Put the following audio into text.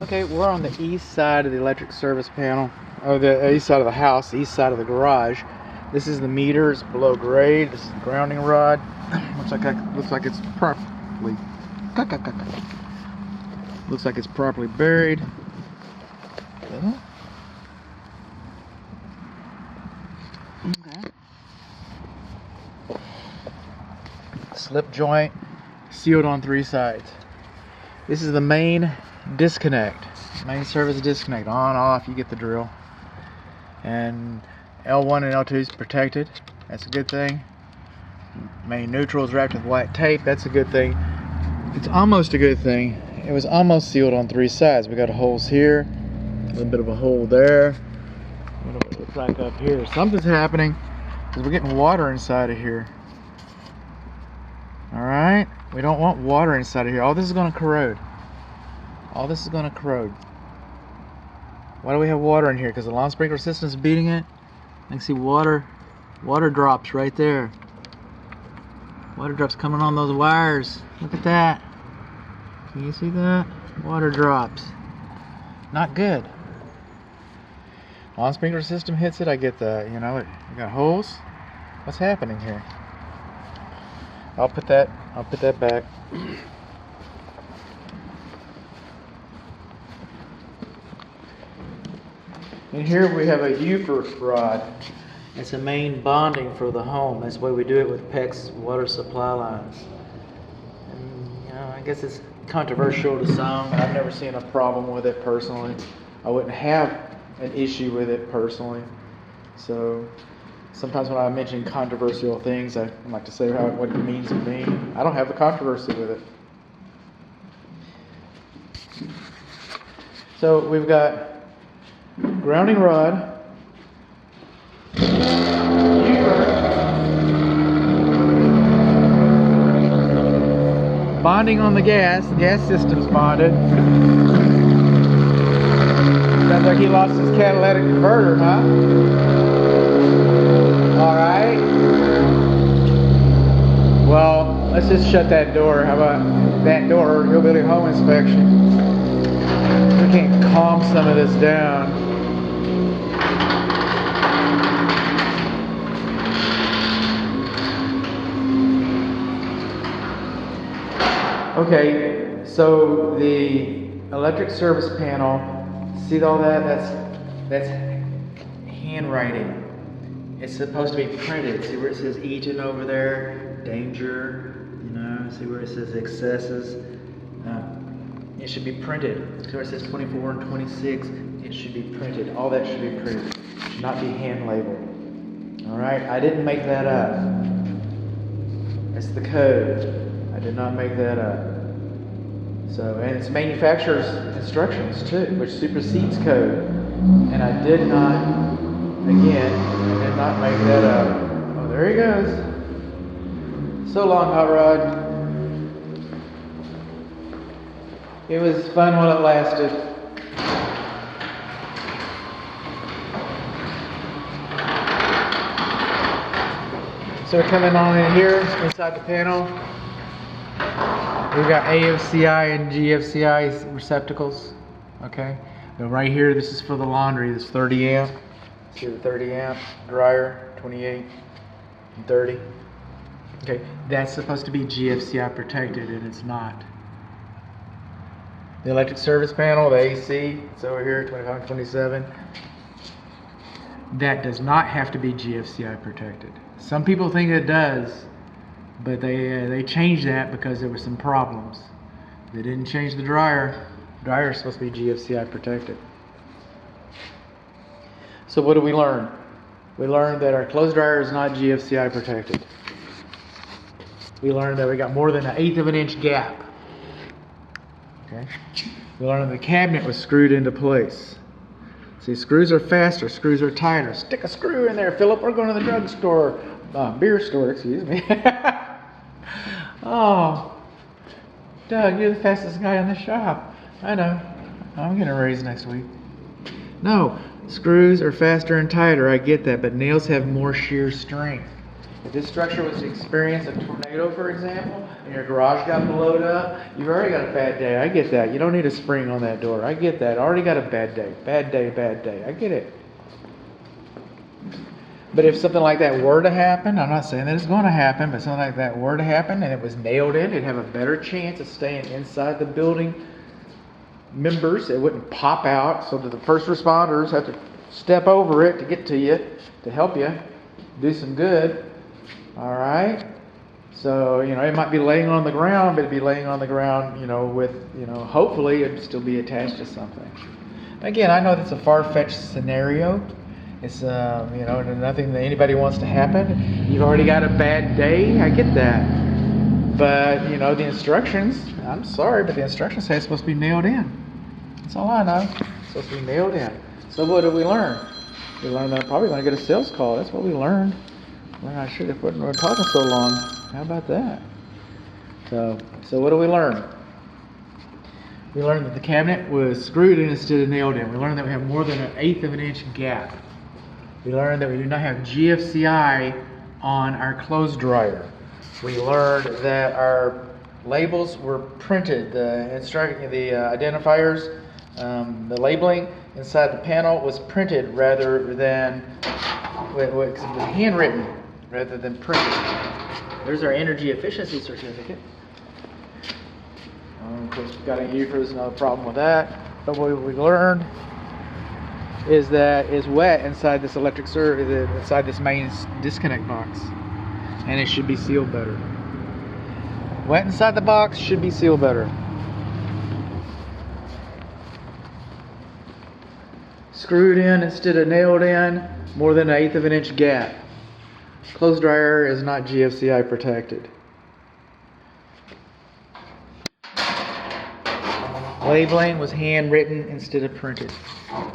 Okay, we're on the east side of the electric service panel, or the east side of the house, the east side of the garage. This is the meter. It's below grade. This is the grounding rod. Looks like it's properly. Looks like it's properly buried. Okay. Slip joint, sealed on 3 sides. This is the main disconnect. Main service disconnect. On, off, you get the drill. And L1 and L2 is protected. That's a good thing. Main neutral is wrapped with white tape. That's a good thing. It's almost a good thing. It was almost sealed on 3 sides. We got holes here, a little bit of a hole there, a little bit of a crack up here. Something's happening because we're getting water inside of here. Alright? We don't want water inside of here. All this is going to corrode. All this is going to corrode. Why do we have water in here? Because the lawn sprinkler system is beating it. I can see water drops right there. Water drops coming on those wires. Look at that. Can you see that? Water drops. Not good. Lawn sprinkler system hits it. I get the, you know, we got holes. What's happening here? I'll put that back. And here we have a Ufer rod. It's a main bonding for the home. That's the way we do it with PEX water supply lines. And, you know, I guess it's controversial to some. I've never seen a problem with it personally. I wouldn't have an issue with it personally. So sometimes when I mention controversial things, I like to say what it means to me. I don't have a controversy with it. So we've got grounding rod, bonding on the gas. The gas system's bonded. Sounds like he lost his catalytic converter, huh? Alright. Well, let's just shut that door. How about that door? Hillbilly home inspection. We can't calm some of this down. Okay, so the electric service panel, see all that? That's handwriting. It's supposed to be printed. See where it says Eaton over there? Danger, you know, see where it says excesses? It should be printed. See where it says 24 and 26? It should be printed. All that should be printed. It should not be hand labeled. Alright, I didn't make that up. That's the code. I did not make that up. So, and it's manufacturer's instructions too, which supersedes code. And I did not, again, I did not make that up. Oh, there he goes. So long, Hot Rod. It was fun while it lasted. So we're coming on in here, inside the panel. We've got AFCI and Gfci receptacles. Okay. Now right here, this is for the laundry. This 30 amp. See the 30 amp dryer, 28 and 30. Okay. That's supposed to be Gfci protected, and it's not. The electric service panel, the AC, it's over here, 25 and 27. That does not have to be Gfci protected. Some people think it does. But they changed that because there were some problems. They didn't change the dryer. The dryer is supposed to be Gfci protected. So what did we learn? We learned that our clothes dryer is not Gfci protected. We learned that we got more than 1/8 of an inch gap. Okay. We learned that the cabinet was screwed into place. See, screws are faster, screws are tighter. Stick a screw in there, Philip. We're going to the drugstore. Beer store, excuse me. Oh, Doug, you're the fastest guy in the shop. I know. I'm getting a raise next week. No, screws are faster and tighter. I get that, but nails have more shear strength. If this structure was to experience a tornado, for example, and your garage got blown up, you've already got a bad day. I get that. You don't need a spring on that door. I get that. Already got a bad day. Bad day, bad day. I get it. But if something like that were to happen, I'm not saying that it's going to happen, but something like that were to happen and it was nailed in, it'd have a better chance of staying inside the building members. It wouldn't pop out so that the first responders have to step over it to get to you, to help you do some good. All right? So, it might be laying on the ground, but it'd be laying on the ground, with, hopefully it'd still be attached to something. Again, I know that's a far-fetched scenario. It's, nothing that anybody wants to happen. You've already got a bad day. I get that. But, the instructions, I'm sorry, but the instructions say it's supposed to be nailed in. That's all I know. It's supposed to be nailed in. So what did we learn? We learned that I'm probably going to get a sales call. That's what we learned. Well, I should have put we're talking so long. How about that? So what do we learn? We learned that the cabinet was screwed in instead of nailed in. We learned that we have more than 1/8 of an inch gap. We learned that we do not have GFCI on our clothes dryer. We learned that our labels were printed. The identifiers, the labeling inside the panel was printed rather than was handwritten rather than printed. There's our energy efficiency certificate. Of course, we've got a heater. There's another problem with that. But what we learned is that it's wet inside this inside this main disconnect box, and it should be sealed better. Wet inside the box should be sealed better. Screwed in instead of nailed in, more than 1/8 of an inch gap. Clothes dryer is not GFCI protected. Labeling was handwritten instead of printed.